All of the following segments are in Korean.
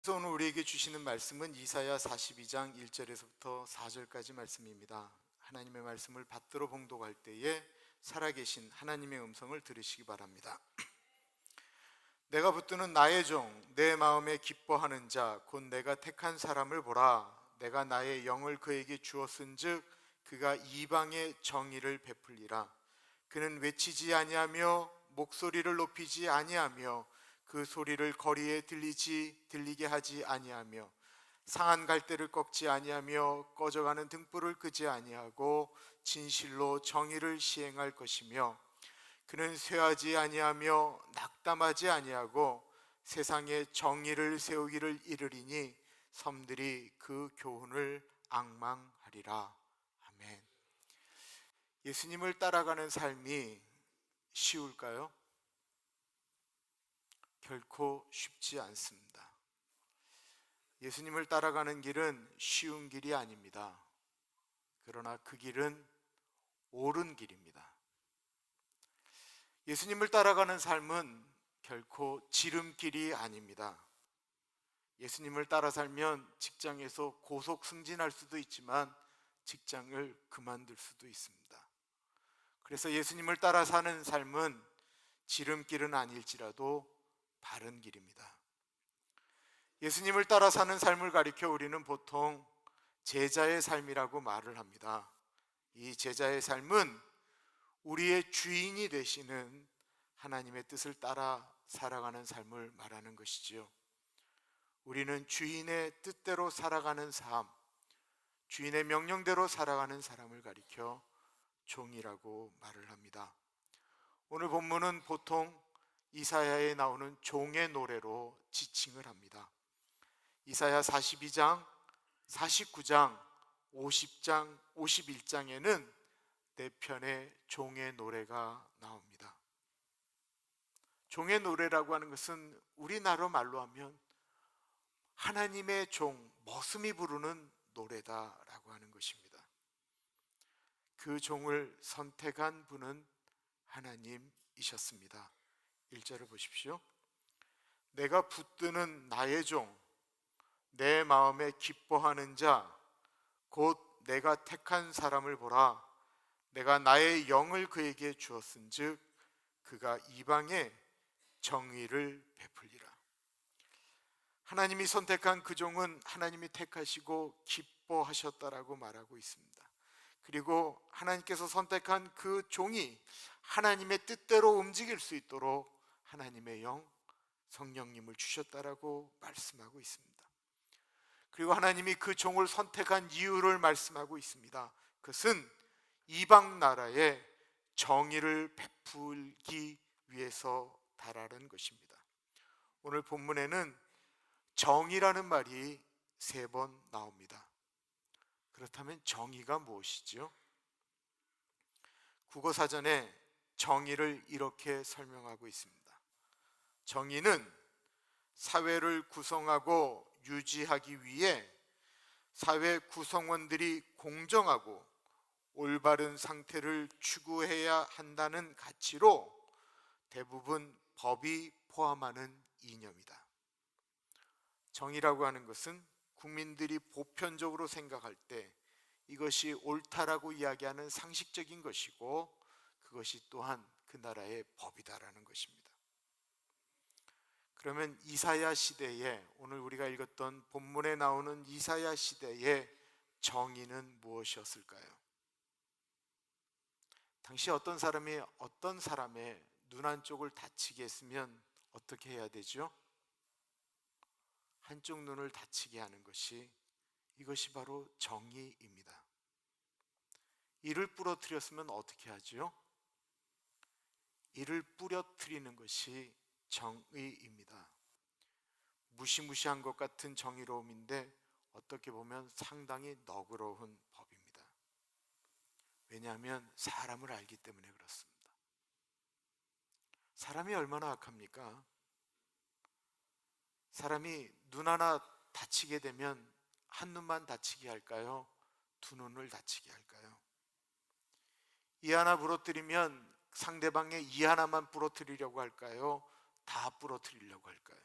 그래서 오늘 우리에게 주시는 말씀은 이사야 42장 1절에서부터 4절까지 말씀입니다. 하나님의 말씀을 받들어 봉독할 때에 살아계신 하나님의 음성을 들으시기 바랍니다. 내가 붙드는 나의 종, 내 마음에 기뻐하는 자, 곧 내가 택한 사람을 보라. 내가 나의 영을 그에게 주었은즉 그가 이방의 정의를 베풀리라. 그는 외치지 아니하며 목소리를 높이지 아니하며 그 소리를 거리에 들리게 하지 아니하며 상한 갈대를 꺾지 아니하며 꺼져가는 등불을 끄지 아니하고 진실로 정의를 시행할 것이며 그는 쇠하지 아니하며 낙담하지 아니하고 세상에 정의를 세우기를 이르리니 섬들이 그 교훈을 앙망하리라. 아멘. 예수님을 따라가는 삶이 쉬울까요? 결코 쉽지 않습니다. 예수님을 따라가는 길은 쉬운 길이 아닙니다. 그러나 그 길은 옳은 길입니다. 예수님을 따라가는 삶은 결코 지름길이 아닙니다. 예수님을 따라 살면 직장에서 고속 승진할 수도 있지만 직장을 그만둘 수도 있습니다. 그래서 예수님을 따라 사는 삶은 지름길은 아닐지라도 바른 길입니다. 예수님을 따라 사는 삶을 가리켜 우리는 보통 제자의 삶이라고 말을 합니다. 이 제자의 삶은 우리의 주인이 되시는 하나님의 뜻을 따라 살아가는 삶을 말하는 것이지요. 우리는 주인의 뜻대로 살아가는 삶, 주인의 명령대로 살아가는 사람을 가리켜 종이라고 말을 합니다. 오늘 본문은 보통 이사야에 나오는 종의 노래로 지칭을 합니다. 이사야 42장, 49장, 50장, 51장에는 네 편의 종의 노래가 나옵니다. 종의 노래라고 하는 것은 우리나라 말로 하면 하나님의 종, 머슴이 부르는 노래다라고 하는 것입니다. 그 종을 선택한 분은 하나님이셨습니다. 1절을 보십시오. 내가 붙드는 나의 종, 내 마음에 기뻐하는 자, 곧 내가 택한 사람을 보라. 내가 나의 영을 그에게 주었은즉 그가 이방에 정의를 베풀리라. 하나님이 선택한 그 종은 하나님이 택하시고 기뻐하셨다라고 말하고 있습니다. 그리고 하나님께서 선택한 그 종이 하나님의 뜻대로 움직일 수 있도록 하나님의 영, 성령님을 주셨다라고 말씀하고 있습니다. 그리고 하나님이 그 종을 선택한 이유를 말씀하고 있습니다. 그것은 이방 나라에 정의를 베풀기 위해서 달하는 것입니다. 오늘 본문에는 정의라는 말이 3번 나옵니다. 그렇다면 정의가 무엇이지요? 국어사전에 정의를 이렇게 설명하고 있습니다. 정의는 사회를 구성하고 유지하기 위해 사회 구성원들이 공정하고 올바른 상태를 추구해야 한다는 가치로 대부분 법이 포함하는 이념이다. 정의라고 하는 것은 국민들이 보편적으로 생각할 때 이것이 옳다라고 이야기하는 상식적인 것이고 그것이 또한 그 나라의 법이다라는 것입니다. 그러면 이사야 시대에, 오늘 우리가 읽었던 본문에 나오는 이사야 시대의 정의는 무엇이었을까요? 당시 어떤 사람이 어떤 사람의 눈 한쪽을 다치게 했으면 어떻게 해야 되죠? 한쪽 눈을 다치게 하는 것이, 이것이 바로 정의입니다. 이를 부러뜨렸으면 어떻게 하죠? 이를 부러뜨리는 것이 정의입니다. 무시무시한 것 같은 정의로움인데 어떻게 보면 상당히 너그러운 법입니다. 왜냐하면 사람을 알기 때문에 그렇습니다. 사람이 얼마나 악합니까? 사람이 눈 하나 다치게 되면 한 눈만 다치게 할까요? 두 눈을 다치게 할까요? 이 하나 부러뜨리면 상대방의 이 하나만 부러뜨리려고 할까요? 다 부러뜨리려고 할까요?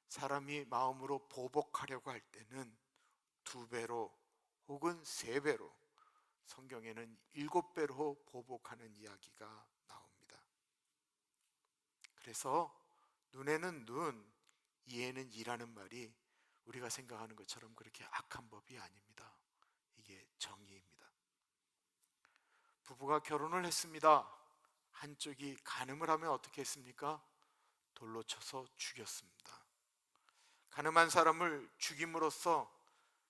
사람이 마음으로 보복하려고 할 때는 2배로 혹은 3배로, 성경에는 7배로 보복하는 이야기가 나옵니다. 그래서 눈에는 눈, 이에는 이라는 말이 우리가 생각하는 것처럼 그렇게 악한 법이 아닙니다. 이게 정의입니다. 부부가 결혼을 했습니다. 한쪽이 간음을 하면 어떻게 했습니까? 돌로 쳐서 죽였습니다. 간음한 사람을 죽임으로써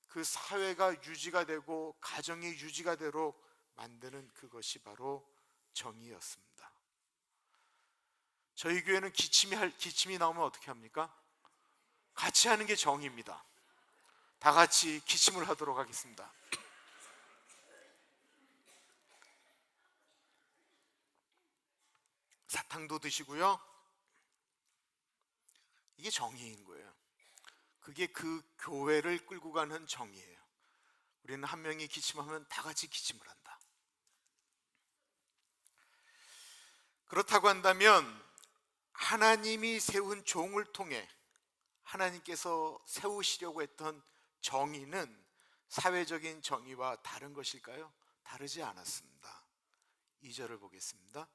그 사회가 유지가 되고 가정이 유지가 되도록 만드는 그것이 바로 정의였습니다. 저희 교회는 기침이 나오면 어떻게 합니까? 같이 하는 게 정의입니다. 다 같이 기침을 하도록 하겠습니다. 사탕도 드시고요. 이게 정의인 거예요. 그게 그 교회를 끌고 가는 정의예요. 우리는 한 명이 기침하면 다 같이 기침을 한다. 그렇다고 한다면 하나님이 세운 종을 통해 하나님께서 세우시려고 했던 정의는 사회적인 정의와 다른 것일까요? 다르지 않았습니다. 2절을 보겠습니다.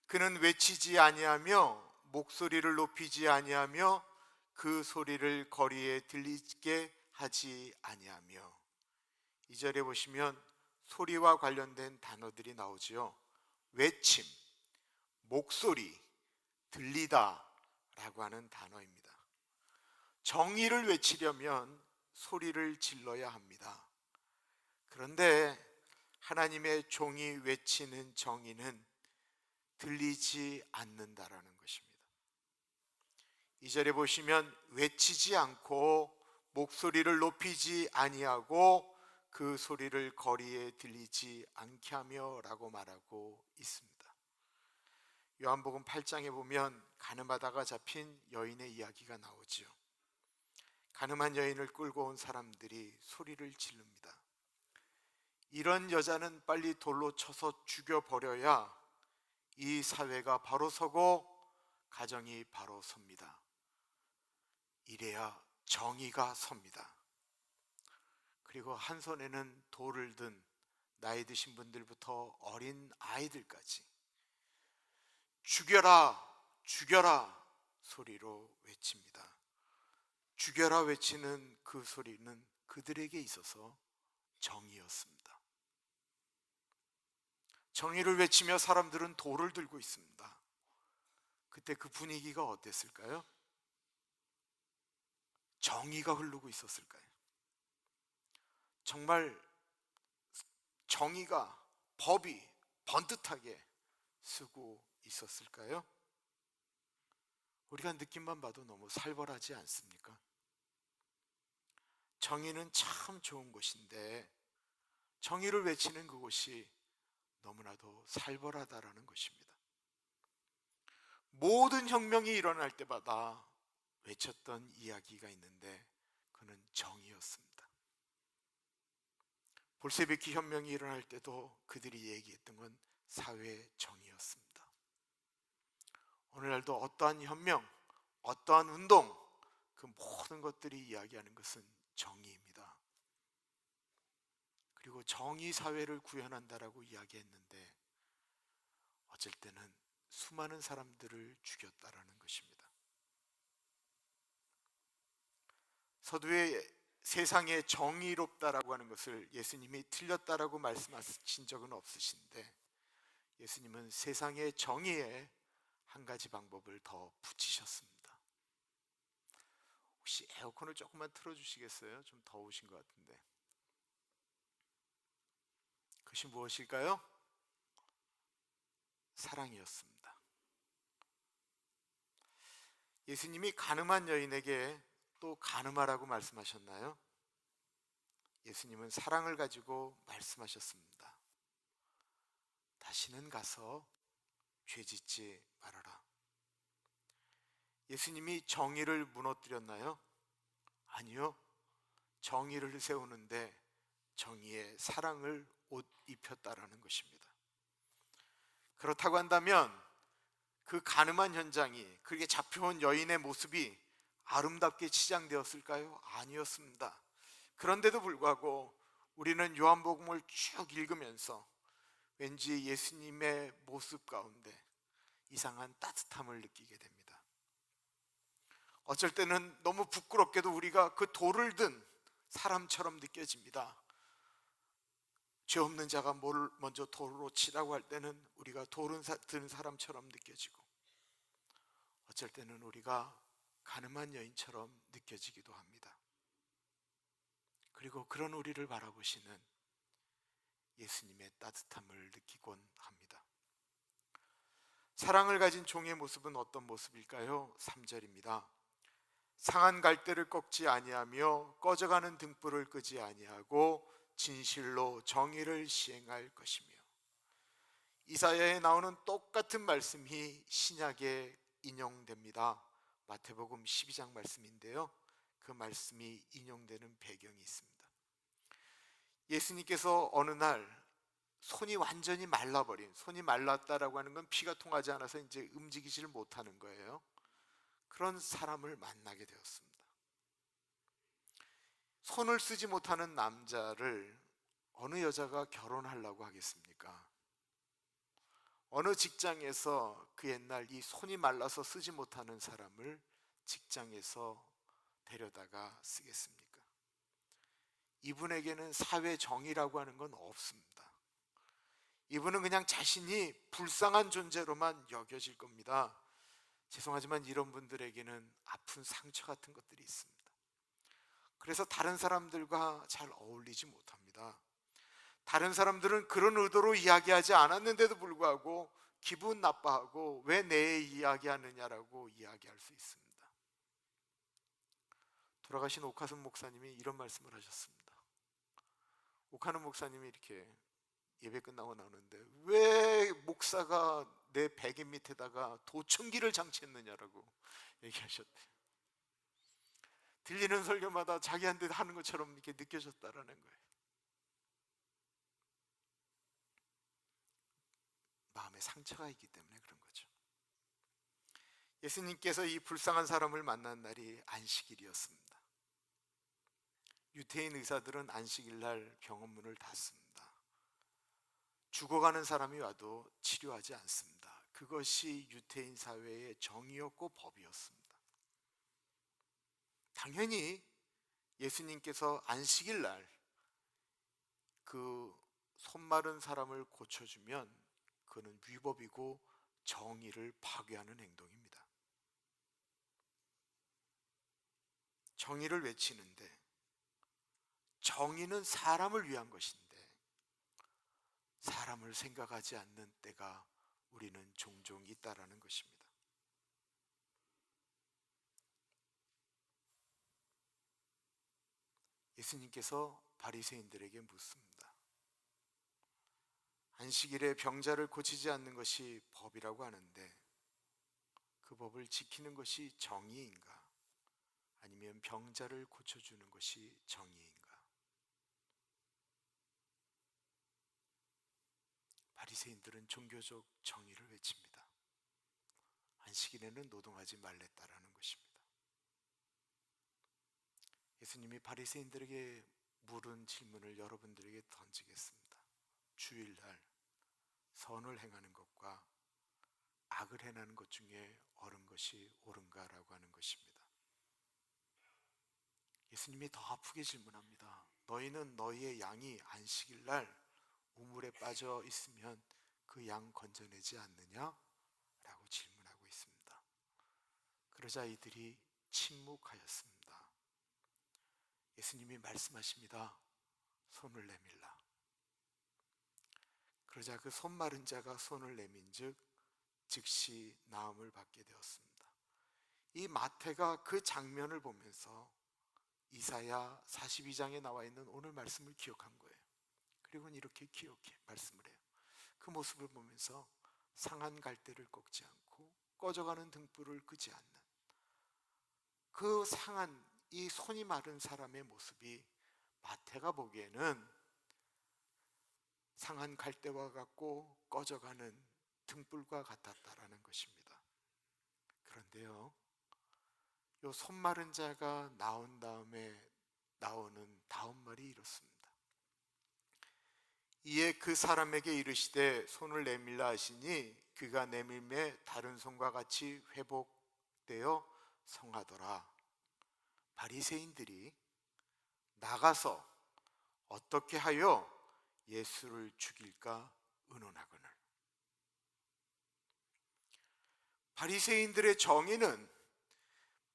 그는 외치지 아니하며 목소리를 높이지 아니하며 그 소리를 거리에 들리게 하지 아니하며. 2절에 보시면 소리와 관련된 단어들이 나오지요. 외침, 목소리, 들리다 라고 하는 단어입니다. 정의를 외치려면 소리를 질러야 합니다. 그런데 하나님의 종이 외치는 정의는 들리지 않는다라는 것입니다. 2절에 보시면 외치지 않고 목소리를 높이지 아니하고 그 소리를 거리에 들리지 않게 하며 라고 말하고 있습니다. 요한복음 8장에 보면 간음하다가 잡힌 여인의 이야기가 나오지요. 간음한 여인을 끌고 온 사람들이 소리를 지릅니다. 이런 여자는 빨리 돌로 쳐서 죽여버려야 이 사회가 바로 서고 가정이 바로 섭니다. 이래야 정의가 섭니다. 그리고 한 손에는 돌을 든 나이 드신 분들부터 어린 아이들까지 죽여라, 죽여라 소리로 외칩니다. 죽여라 외치는 그 소리는 그들에게 있어서 정의였습니다. 정의를 외치며 사람들은 돌을 들고 있습니다. 그때 그 분위기가 어땠을까요? 정의가 흐르고 있었을까요? 정말 정의가, 법이 번듯하게 쓰고 있었을까요? 우리가 느낌만 봐도 너무 살벌하지 않습니까? 정의는 참 좋은 것인데 정의를 외치는 그곳이 너무나도 살벌하다라는 것입니다. 모든 혁명이 일어날 때마다 외쳤던 이야기가 있는데 그는 정의였습니다. 볼세비키 혁명이 일어날 때도 그들이 얘기했던 건 사회 정의였습니다. 오늘날도 어떠한 혁명, 어떠한 운동, 그 모든 것들이 이야기하는 것은 정의입니다. 그리고 정의 사회를 구현한다라고 이야기했는데 어쩔 때는 수많은 사람들을 죽였다라는 것입니다. 서두에 세상에 정의롭다라고 하는 것을 예수님이 틀렸다라고 말씀하신 적은 없으신데 예수님은 세상의 정의에 한 가지 방법을 더 붙이셨습니다. 혹시 에어컨을 조금만 틀어주시겠어요? 좀 더우신 것 같은데. 그것이 무엇일까요? 사랑이었습니다. 예수님이 간음한 여인에게 또 간음하라고 말씀하셨나요? 예수님은 사랑을 가지고 말씀하셨습니다. 다시는 가서 죄짓지 말아라. 예수님이 정의를 무너뜨렸나요? 아니요. 정의를 세우는데 정의의 사랑을 옷 입혔다라는 것입니다. 그렇다고 한다면 그 간음한 현장이, 그게 잡혀온 여인의 모습이 아름답게 치장되었을까요? 아니었습니다. 그런데도 불구하고 우리는 요한복음을 쭉 읽으면서 왠지 예수님의 모습 가운데 이상한 따뜻함을 느끼게 됩니다. 어쩔 때는 너무 부끄럽게도 우리가 그 돌을 든 사람처럼 느껴집니다. 죄 없는 자가 뭘 먼저 돌로 치라고 할 때는 우리가 돌을 든 사람처럼 느껴지고, 어쩔 때는 우리가 가늠한 여인처럼 느껴지기도 합니다. 그리고 그런 우리를 바라보시는 예수님의 따뜻함을 느끼곤 합니다. 사랑을 가진 종의 모습은 어떤 모습일까요? 3절입니다. 상한 갈대를 꺾지 아니하며 꺼져가는 등불을 끄지 아니하고 진실로 정의를 시행할 것이며. 이사야에 나오는 똑같은 말씀이 신약에 인용됩니다. 마태복음 12장 말씀인데요, 그 말씀이 인용되는 배경이 있습니다. 예수님께서 어느 날 손이 완전히 말라버린, 손이 말랐다라고 하는 건 피가 통하지 않아서 이제 움직이지를 못하는 거예요. 그런 사람을 만나게 되었습니다. 손을 쓰지 못하는 남자를 어느 여자가 결혼하려고 하겠습니까? 어느 직장에서 그 옛날 이 손이 말라서 쓰지 못하는 사람을 직장에서 데려다가 쓰겠습니까? 이분에게는 사회 정의라고 하는 건 없습니다. 이분은 그냥 자신이 불쌍한 존재로만 여겨질 겁니다. 죄송하지만 이런 분들에게는 아픈 상처 같은 것들이 있습니다. 그래서 다른 사람들과 잘 어울리지 못합니다. 다른 사람들은 그런 의도로 이야기하지 않았는데도 불구하고 기분 나빠하고 왜 내 이야기하느냐라고 이야기할 수 있습니다. 돌아가신 오카슨 목사님이 이런 말씀을 하셨습니다. 오카는 목사님이 이렇게 예배 끝나고 나오는데 왜 목사가 내 베개 밑에다가 도청기를 장치했느냐라고 얘기하셨대요. 들리는 설교마다 자기한테 하는 것처럼 이렇게 느껴졌다라는 거예요. 마음에 상처가 있기 때문에 그런 거죠. 예수님께서 이 불쌍한 사람을 만난 날이 안식일이었습니다. 유태인 의사들은 안식일 날 병원 문을 닫습니다. 죽어가는 사람이 와도 치료하지 않습니다. 그것이 유태인 사회의 정의였고 법이었습니다. 당연히 예수님께서 안식일 날 그 손마른 사람을 고쳐주면 그는 위법이고 정의를 파괴하는 행동입니다. 정의를 외치는데, 정의는 사람을 위한 것인데 사람을 생각하지 않는 때가 우리는 종종 있다라는 것입니다. 예수님께서 바리새인들에게 묻습니다. 안식일에 병자를 고치지 않는 것이 법이라고 하는데 그 법을 지키는 것이 정의인가? 아니면 병자를 고쳐주는 것이 정의인가? 바리새인들은 종교적 정의를 외칩니다. 안식일에는 노동하지 말랬다라는 것입니다. 예수님이 바리새인들에게 물은 질문을 여러분들에게 던지겠습니다. 주일날 선을 행하는 것과 악을 행하는 것 중에 옳은 것이 옳은가라고 하는 것입니다. 예수님이 더 아프게 질문합니다. 너희는 너희의 양이 안식일날 우물에 빠져 있으면 그 양 건져내지 않느냐? 라고 질문하고 있습니다. 그러자 이들이 침묵하였습니다. 예수님이 말씀하십니다. 손을 내밀라. 그러자 그 손 마른 자가 손을 내민즉 즉시 나음을 받게 되었습니다. 이 마태가 그 장면을 보면서 이사야 42장에 나와 있는 오늘 말씀을 기억한 거예요. 그리고는 이렇게 기억해 말씀을 해요. 그 모습을 보면서 상한 갈대를 꺾지 않고 꺼져가는 등불을 끄지 않는 그 상한 이 손이 마른 사람의 모습이 마태가 보기에는 상한 갈대와 같고 꺼져가는 등불과 같았다라는 것입니다. 그런데요, 요 손 마른 자가 나온 다음에 나오는 다음 말이 이렇습니다. 이에 그 사람에게 이르시되 손을 내밀라 하시니 그가 내밀매 다른 손과 같이 회복되어 성하더라. 바리새인들이 나가서 어떻게 하여 예수를 죽일까 의논하거늘. 바리새인들의 정의는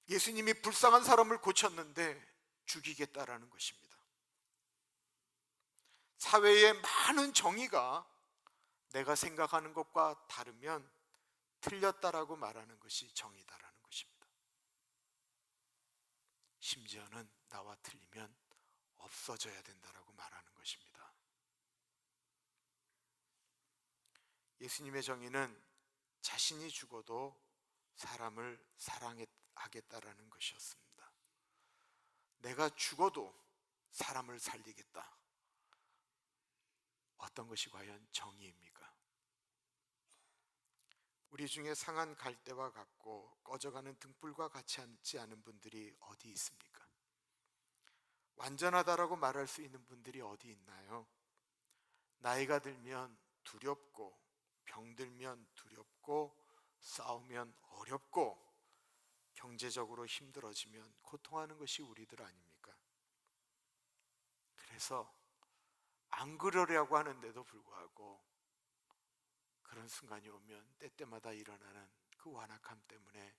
예수님이 불쌍한 사람을 고쳤는데 죽이겠다라는 것입니다. 사회의 많은 정의가 내가 생각하는 것과 다르면 틀렸다라고 말하는 것이 정의다라는 것입니다. 심지어는 나와 틀리면 없어져야 된다라고 말하는 것입니다. 예수님의 정의는 자신이 죽어도 사람을 사랑하겠다라는 것이었습니다. 내가 죽어도 사람을 살리겠다. 어떤 것이 과연 정의입니까? 우리 중에 상한 갈대와 같고 꺼져가는 등불과 같이 않은 분들이 어디 있습니까? 완전하다라고 말할 수 있는 분들이 어디 있나요? 나이가 들면 두렵고, 병들면 두렵고, 싸우면 어렵고, 경제적으로 힘들어지면 고통하는 것이 우리들 아닙니까? 그래서 안 그러려고 하는데도 불구하고 그런 순간이 오면 때때마다 일어나는 그 완악함 때문에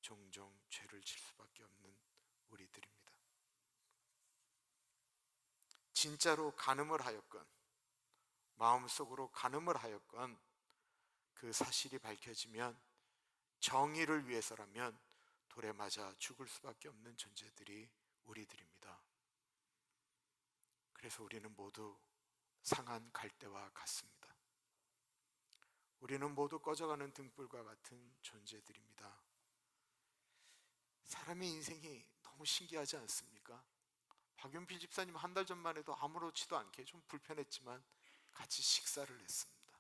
종종 죄를 질 수밖에 없는 우리들입니다. 진짜로 간음을 하였건 마음속으로 간음을 하였건 그 사실이 밝혀지면 정의를 위해서라면 돌에 맞아 죽을 수밖에 없는 존재들이 우리들입니다. 그래서 우리는 모두 상한 갈대와 같습니다. 우리는 모두 꺼져가는 등불과 같은 존재들입니다. 사람의 인생이 너무 신기하지 않습니까? 박윤필 집사님 한 달 전만 해도 아무렇지도 않게 좀 불편했지만 같이 식사를 했습니다.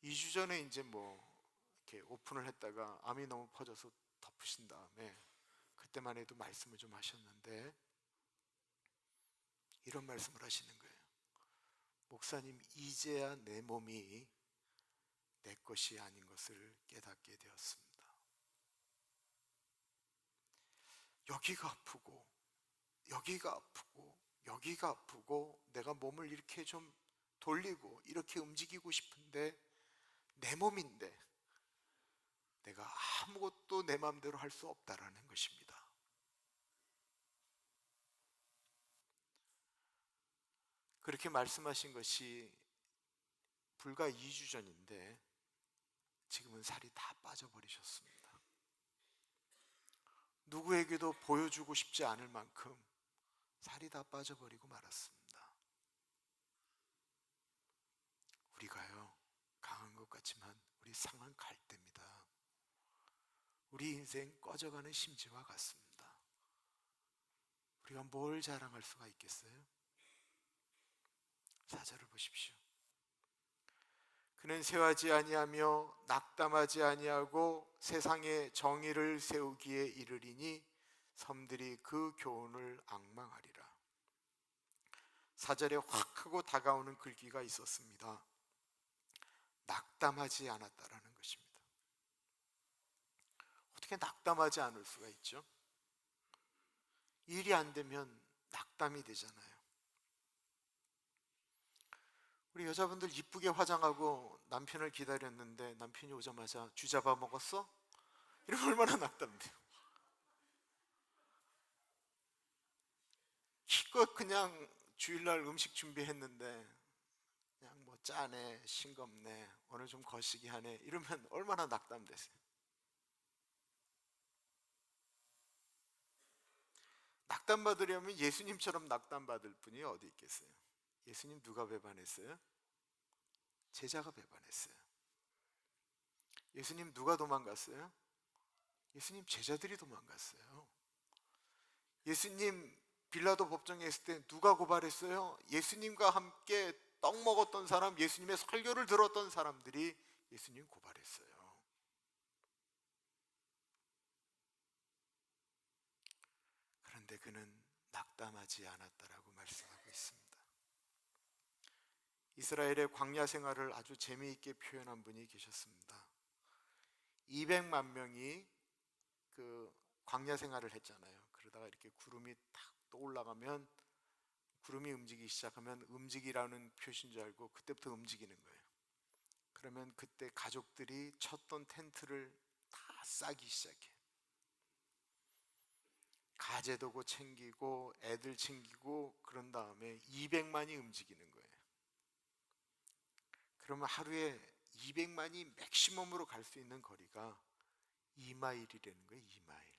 2주 전에 이제 이렇게 오픈을 했다가 암이 너무 퍼져서 덮으신 다음에 그때만 해도 말씀을 좀 하셨는데 이런 말씀을 하시는 거예요. 목사님, 이제야 내 몸이 내 것이 아닌 것을 깨닫게 되었습니다. 여기가 아프고 여기가 아프고 여기가 아프고 내가 몸을 이렇게 좀 돌리고 이렇게 움직이고 싶은데 내 몸인데 내가 아무것도 내 마음대로 할 수 없다라는 것입니다. 그렇게 말씀하신 것이 불과 2주 전인데 지금은 살이 다 빠져버리셨습니다. 누구에게도 보여주고 싶지 않을 만큼 살이 다 빠져버리고 말았습니다. 우리가요, 강한 것 같지만 우리 상한 갈대입니다. 우리 인생 꺼져가는 심지와 같습니다. 우리가 뭘 자랑할 수가 있겠어요? 4절을 보십시오. 그는 쇠하지 아니하며 낙담하지 아니하고 세상에 정의를 세우기에 이르리니 섬들이 그 교훈을 앙망하리라. 4절에 확 하고 다가오는 글귀가 있었습니다. 낙담하지 않았다라는 것입니다. 어떻게 낙담하지 않을 수가 있죠? 일이 안 되면 낙담이 되잖아요. 우리 여자분들 이쁘게 화장하고 남편을 기다렸는데 남편이 오자마자 쥐 잡아 먹었어? 이러면 얼마나 낙담돼요. 기껏 그냥 주일날 음식 준비했는데 그냥 짜네, 싱겁네, 오늘 좀 거시기 하네 이러면 얼마나 낙담되세요. 낙담받으려면 예수님처럼 낙담받을 분이 어디 있겠어요? 예수님 누가 배반했어요? 제자가 배반했어요. 예수님 누가 도망갔어요? 예수님 제자들이 도망갔어요. 예수님 빌라도 법정에 있을 때 누가 고발했어요? 예수님과 함께 떡 먹었던 사람, 예수님의 설교를 들었던 사람들이 예수님 고발했어요. 그런데 그는 낙담하지 않았다라고 말씀하고 있습니다. 이스라엘의 광야 생활을 아주 재미있게 표현한 분이 계셨습니다. 200만 명이 그 광야 생활을 했잖아요. 그러다가 이렇게 구름이 탁 떠올라가면, 구름이 움직이기 시작하면 움직이라는 표시인 줄 알고 그때부터 움직이는 거예요. 그러면 그때 가족들이 쳤던 텐트를 다 싸기 시작해. 가재도구 챙기고 애들 챙기고 그런 다음에 200만이 움직이는 거예요. 그러면 하루에 200만이 맥시멈으로 갈 수 있는 거리가 2마일이라는 거예요. 2마일.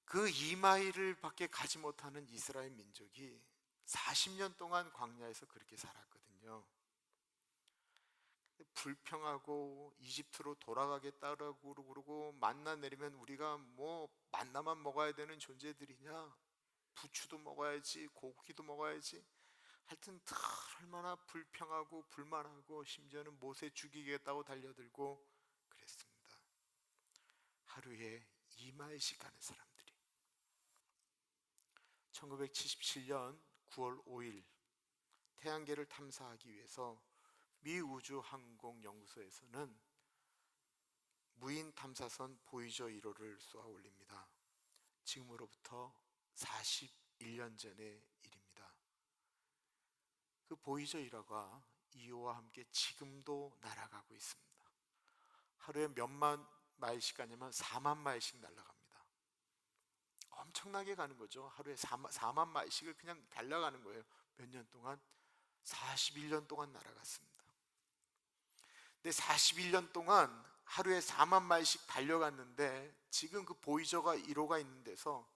그 2마일을 밖에 가지 못하는 이스라엘 민족이 40년 동안 광야에서 그렇게 살았거든요. 불평하고 이집트로 돌아가겠다라고 그러고, 만나 내리면 우리가 뭐 만나만 먹어야 되는 존재들이냐, 부추도 먹어야지, 고기도 먹어야지, 하여튼 얼마나 불평하고 불만하고, 심지어는 모세 죽이겠다고 달려들고 그랬습니다. 하루에 2마일씩 가는 사람들이. 1977년 9월 5일 태양계를 탐사하기 위해서 미 우주항공연구소에서는 무인 탐사선 보이저 1호를 쏘아 올립니다. 지금으로부터 41년 전의 일입니다. 그 보이저 1호가 2호와 함께 지금도 날아가고 있습니다. 하루에 몇만 마일씩 가냐면 4만 마일씩 날아갑니다. 엄청나게 가는 거죠. 하루에 4만 마일씩을 그냥 달려가는 거예요. 몇 년 동안? 41년 동안 날아갔습니다. 근데 41년 동안 하루에 4만 마일씩 달려갔는데, 지금 그 보이저가 1호가 있는 데서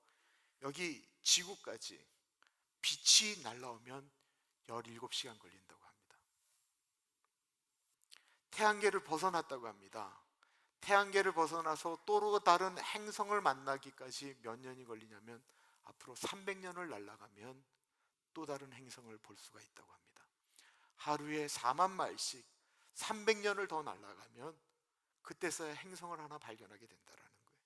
여기 지구까지 빛이 날아오면 17시간 걸린다고 합니다. 태양계를 벗어났다고 합니다. 태양계를 벗어나서 또 다른 행성을 만나기까지 몇 년이 걸리냐면, 앞으로 300년을 날아가면 또 다른 행성을 볼 수가 있다고 합니다. 하루에 4만 마일씩 300년을 더 날아가면 그때서야 행성을 하나 발견하게 된다라는 거예요.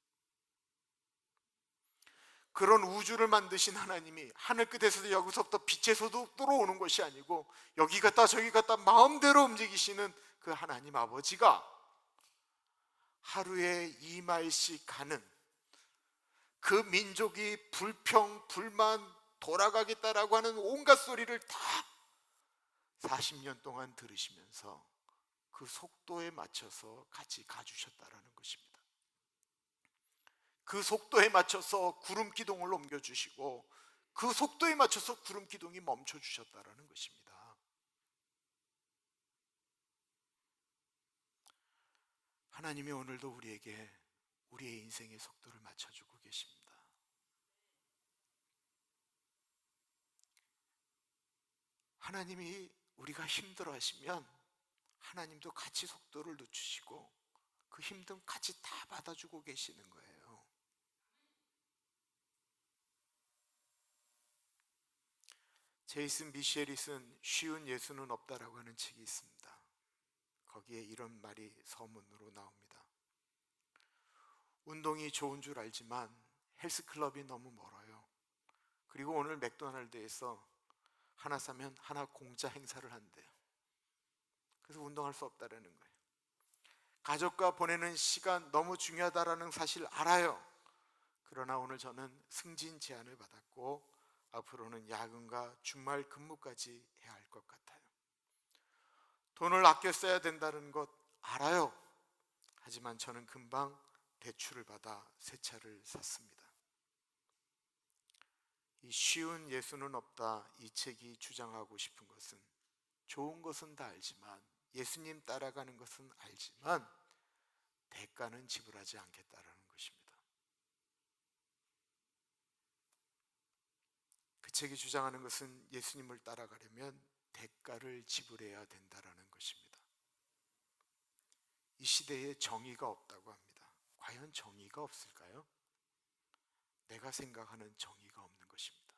그런 우주를 만드신 하나님이 하늘 끝에서도 여기서부터 빛의 소득으로 오는 것이 아니고, 여기 갔다 저기 갔다 마음대로 움직이시는 그 하나님 아버지가 하루에 2마일씩 가는 그 민족이 불평, 불만, 돌아가겠다라고 하는 온갖 소리를 다 40년 동안 들으시면서 그 속도에 맞춰서 같이 가주셨다라는 것입니다. 그 속도에 맞춰서 구름 기둥을 옮겨주시고, 그 속도에 맞춰서 구름 기둥이 멈춰주셨다라는 것입니다. 하나님이 오늘도 우리에게 우리의 인생의 속도를 맞춰주고 계십니다. 하나님이 우리가 힘들어 하시면 하나님도 같이 속도를 늦추시고 그 힘듦 같이 다 받아주고 계시는 거예요. 제이슨 미셸이 쓴 쉬운 예수는 없다라고 하는 책이 있습니다. 거기에 이런 말이 서문으로 나옵니다. 운동이 좋은 줄 알지만 헬스클럽이 너무 멀어요. 그리고 오늘 맥도날드에서 하나 사면 하나 공짜 행사를 한대요. 그래서 운동할 수 없다라는 거예요. 가족과 보내는 시간 너무 중요하다라는 사실 알아요. 그러나 오늘 저는 승진 제안을 받았고 앞으로는 야근과 주말 근무까지 해야 할 것 같아요. 돈을 아껴 써야 된다는 것 알아요. 하지만 저는 금방 대출을 받아 새 차를 샀습니다. 이 쉬운 예수는 없다, 이 책이 주장하고 싶은 것은, 좋은 것은 다 알지만, 예수님 따라가는 것은 알지만 대가는 지불하지 않겠다라는 것입니다. 그 책이 주장하는 것은 예수님을 따라가려면 대가를 지불해야 된다라는 것입니다. 이 시대에 정의가 없다고 합니다. 과연 정의가 없을까요? 내가 생각하는 정의가 없는 것입니다.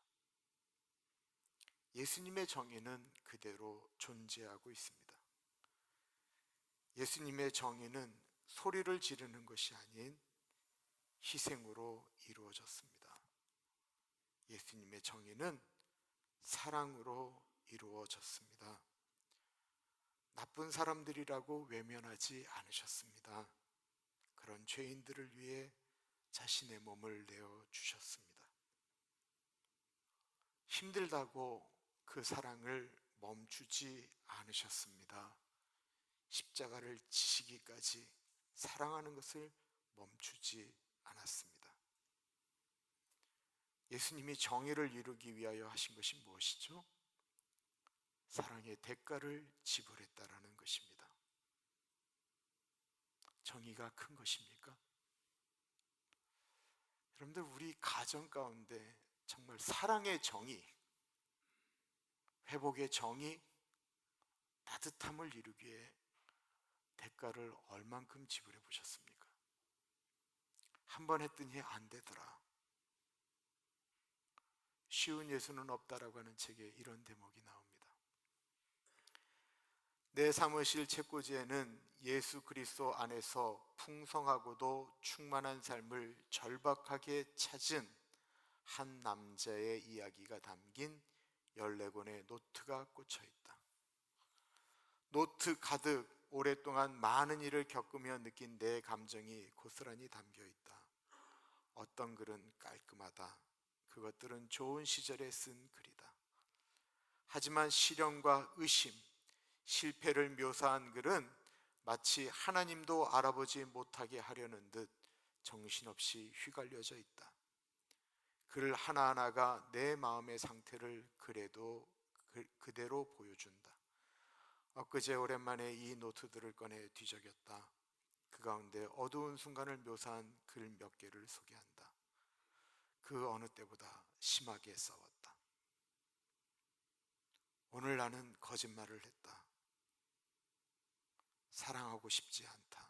예수님의 정의는 그대로 존재하고 있습니다. 예수님의 정의는 소리를 지르는 것이 아닌 희생으로 이루어졌습니다. 예수님의 정의는 사랑으로 이루어졌습니다. 나쁜 사람들이라고 외면하지 않으셨습니다. 그런 죄인들을 위해 자신의 몸을 내어 주셨습니다. 힘들다고 그 사랑을 멈추지 않으셨습니다. 십자가를 지시기까지 사랑하는 것을 멈추지 않았습니다. 예수님이 정의를 이루기 위하여 하신 것이 무엇이죠? 사랑의 대가를 지불했다라는 것입니다. 정의가 큰 것입니까? 여러분들, 우리 가정 가운데 정말 사랑의 정의, 회복의 정의, 따뜻함을 이루기에 대가를 얼만큼 지불해 보셨습니까? 한 번 했더니 안 되더라. 쉬운 예수는 없다라고 하는 책에 이런 대목이 나옵니다. 내 사무실 책꽂이에는 예수 그리스도 안에서 풍성하고도 충만한 삶을 절박하게 찾은 한 남자의 이야기가 담긴 14권의 노트가 꽂혀 있다. 노트 가득 오랫동안 많은 일을 겪으며 느낀 내 감정이 고스란히 담겨 있다. 어떤 글은 깔끔하다. 그것들은 좋은 시절에 쓴 글이다. 하지만 시련과 의심, 실패를 묘사한 글은 마치 하나님도 알아보지 못하게 하려는 듯 정신없이 휘갈려져 있다. 글 하나하나가 내 마음의 상태를 그대로 보여준다. 엊그제 오랜만에 이 노트들을 꺼내 뒤적였다. 그 가운데 어두운 순간을 묘사한 글 몇 개를 소개한다. 그 어느 때보다 심하게 싸웠다. 오늘 나는 거짓말을 했다. 사랑하고 싶지 않다.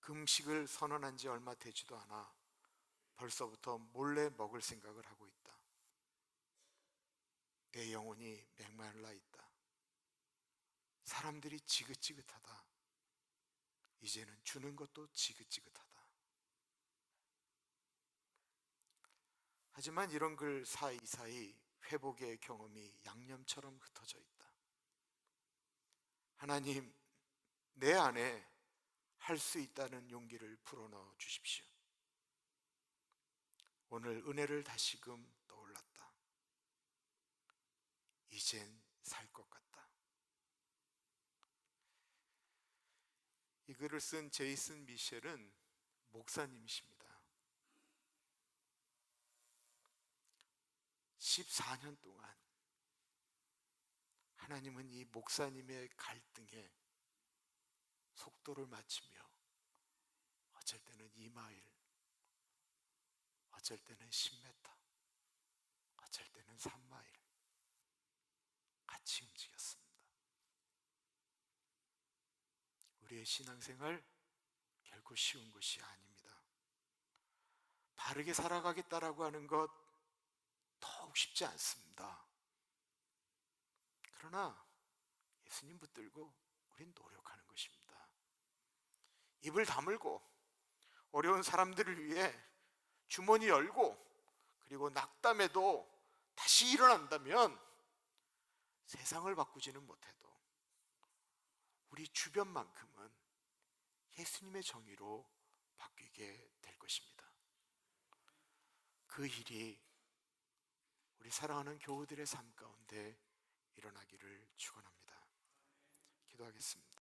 금식을 선언한 지 얼마 되지도 않아 벌써부터 몰래 먹을 생각을 하고 있다. 내 영혼이 메말라 있다. 사람들이 지긋지긋하다. 이제는 주는 것도 지긋지긋하다. 하지만 이런 글 사이사이 회복의 경험이 양념처럼 흩어져 있다. 하나님, 내 안에 할 수 있다는 용기를 불어넣어 주십시오. 오늘 은혜를 다시금 떠올랐다. 이젠 살 것 같다. 이 글을 쓴 제이슨 미셸은 목사님이십니다. 14년 동안 하나님은 이 목사님의 갈등에 속도를 맞추며 어쩔 때는 2마일, 어쩔 때는 10m, 어쩔 때는 3마일 같이 움직였습니다. 우리의 신앙생활 결코 쉬운 것이 아닙니다. 바르게 살아가겠다라고 하는 것 더욱 쉽지 않습니다. 그러나 예수님 붙들고 우린 노력하는 것입니다. 입을 다물고 어려운 사람들을 위해 주머니 열고 그리고 낙담해도 다시 일어난다면 세상을 바꾸지는 못해도 우리 주변만큼은 예수님의 정의로 바뀌게 될 것입니다. 그 일이 우리 사랑하는 교우들의 삶 가운데 일어나기를 축원합니다. 기도하겠습니다.